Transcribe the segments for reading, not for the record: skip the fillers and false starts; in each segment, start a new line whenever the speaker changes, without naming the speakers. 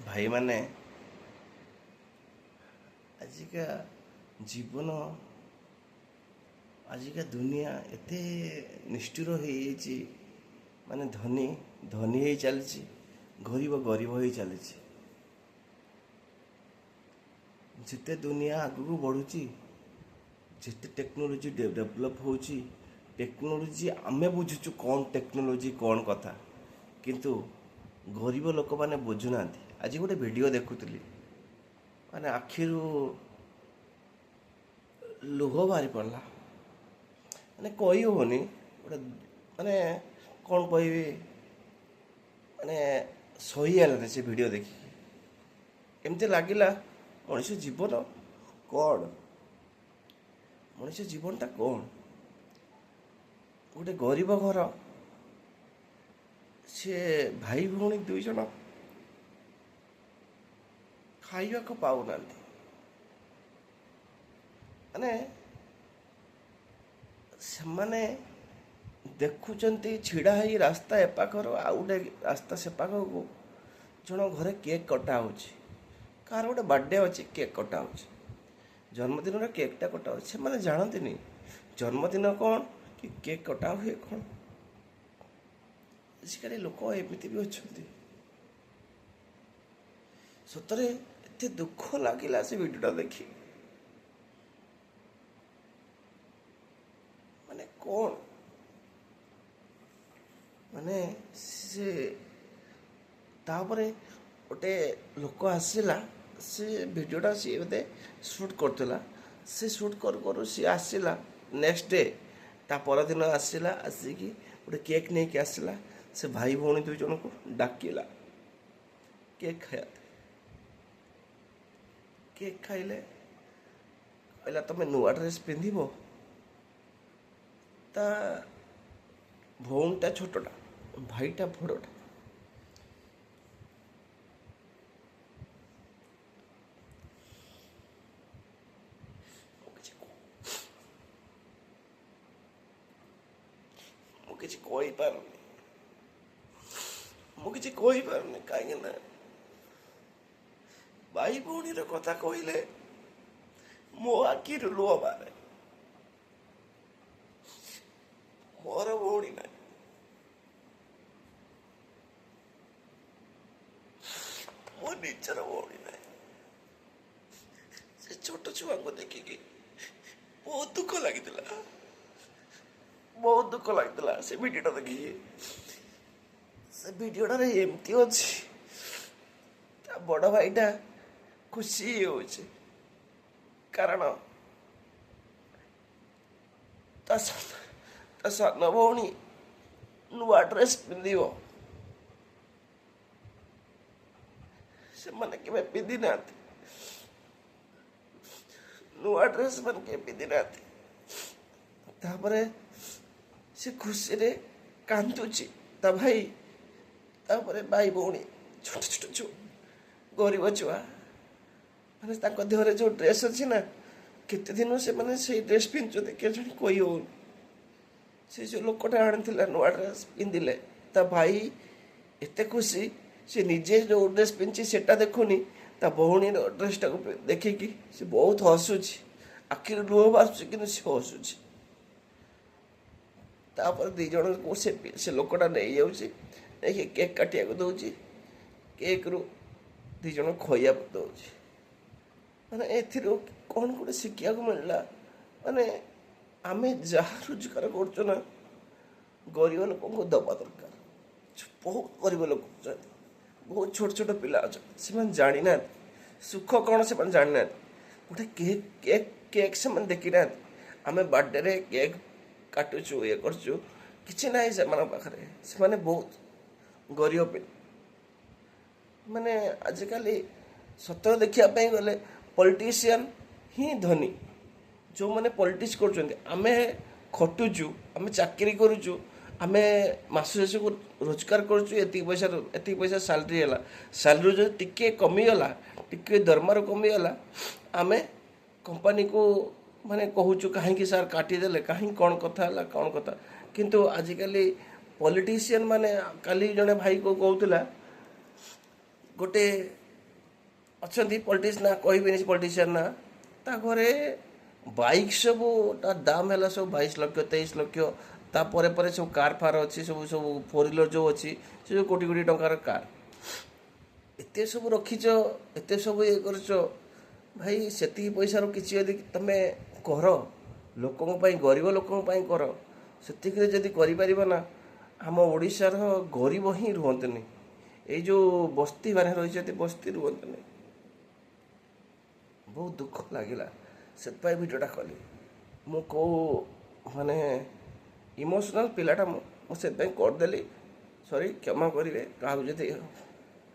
भाई माने आजिका जीवन आजिका दुनिया एते निष्ठुर हो माने धनी धनी हो चली गरीब गरीब हो चली जिते दुनिया आगू बढ़ुची जिते टेक्नोलोजी डेवलप हो टेक्नोलोजी आमे बुझुचु कौन टेक्नोलोजी कौन कथा किंतु गरीब लोक मैंने बुझुना। आज गोटे वीडियो देखुली माने आखिरू लुह बाहरी पड़ला माने कही होनी गोटे माने कौन कहि माने सही है से वीडियो देखी एमती लगिला मनुष्य जीवन कौन मनुष्य जीवनटा कौन गोटे गरीब घर सी भाई भौणी दुई जन खाइबा को पाऊना माने से देखुंट छिड़ा ही रास्ता एपाखर आउ गोटे रास्ता सेपाख को जन घरे केक कटा हो कार गोटे बर्थडे अच्छे केक कटा हो जन्मदिन केकटा कटा हो से जानती नहीं जन्मदिन कौन कि केक कटा हुए कौन। आजिकल लोक एमती भी अच्छा सतरे एत दुख लगिला से वीडियोटा देखी माने कौन माने से तापरे गोटे लोक आसला से वीडियोटा सी बोधे सुट करला से सुट कर सी आसला नेक्स्ट डे ता परदिन आसला आसिकी गोटे केक नहीं कि आसला से भाई भौणी दुई जन को डाकिला केक खाया केक खाइले कहला तुम नुआ ड्रेस पिंधिबो ता भौणीटा छोटटा भाईटा बड़टा किसी कही पारुनी मुझे कही पारुनी कहीं ना भाई भौणी कथा कहले मो आखि लुह बारे मोर भौणी ना मो निजर भौणी ना से छोट छुआ को देखिकी बहुत दुख लगी बहुत दुख लगता से वीडियोटा देखिए से वीडियोटार एमती अच्छी बड़ भाईटा खुशी हो कारण सान भौणी नुआ ड्रेस पिंधिब से मैंने के पिंधि ना नुआ ड्रेस मन के पिंधि ना से खुशी रे कांदुची ता भाई तापरे भाई भौणी छोट छोट छु गरीब छुआ माने तांको देहरे जो ड्रेस अच्छी ना केते दिन से माने से ड्रेस पिंधुते के जणी कोई हो से जो लोकटा आनिथिला नुआ ड्रेस पिंधिले ता भाई एते खुशी से निजे जो ड्रेस पिंधि सेटा देखुनी ता भौणी ड्रेसटा को देखिकी से बहुत हसुची आखिर लुह बारुची कि से हसुची तापर दी जन को से लोकटा नहीं जाऊँगी केक काटिया को दौर केक रु दी जन खोया दौर माने एथि कौन गोटे शिखा को मिलला माने आमे जहाँ रोजगार करना गरीब लोक को दबा दरकार बहुत गरीब लोक बहुत छोट छोट पिला अच्छा जानी ना सुख कौन से जानी ना गोटे केक केक केक से देखी ना आम बर्थडे केक काटुचु ये करचु किसी ना से पाखे से बहुत गरीब पे माने आजिकल सतर देखापी गले पॉलिटिशियन ही धनी जो मैंने पॉलिटिक्स करें खटुचु आम चाकरी करुचु आम मास शेष को रोजगार करुचु एति पैसा सैलरी है सैलरी जो टिके कमीगला टिके दरमार कमीगला आम कंपनी को माने कहूँ कहीं सार काटिदेले कहीं कौन कथा है कौन कथा किंतु आजिकल पॉलिटिशियन माने काली जने भाई को कहूला गोटे ଅଛନ୍ତି ପଲିଟିକ୍ସ ନା କହିବିନି ପଲିଟିସିଆନ୍ ନା ତା ଘରେ ବାଇକ୍ ସବୁ ତା ଦାମ୍ ହେଲା ସବୁ 22 ଲକ୍ଷ 23 ଲକ୍ଷ ତାପରେ ପରେ ସବୁ କାର୍ ଫାର୍ ଅଛି ସବୁ ସବୁ 4 ହ୍ୱିଲର୍ ଯେଉଁ ଅଛି ସେ ସବୁ କୋଟି କୋଟି ଟଙ୍କାର କାର୍ ଏତେ ସବୁ ରଖିଛ ଏତେ ସବୁ ଇଏ କରୁଛ ଭାଇ ସେତିକି ପଇସାରୁ କିଛି ଯଦି ତୁମେ କର ଲୋକଙ୍କ ପାଇଁ ଗରିବ ଲୋକଙ୍କ ପାଇଁ କର ସେତିକିରେ ଯଦି କରିପାରିବ ନା ଆମ ଓଡ଼ିଶାର ଗରିବ ହିଁ ରୁହନ୍ତିନି ଏଇ ଯେଉଁ ବସ୍ତି ମାନେ ରହିଛନ୍ତି ବସ୍ତି ରୁହନ୍ତିନି ବହୁତ ଦୁଃଖ ଲାଗିଲା ସେଥିପାଇଁ ଭିଡ଼ିଓଟା କଲି ମୁଁ କେଉଁ ମାନେ ଇମୋସନାଲ୍ ପିଲାଟା ମୁଁ ସେଥିପାଇଁ କରିଦେଲି ସରି କ୍ଷମା କରିବେ କାହାକୁ ଯଦି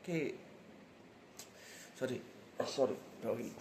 କି ସରି ରହିଲି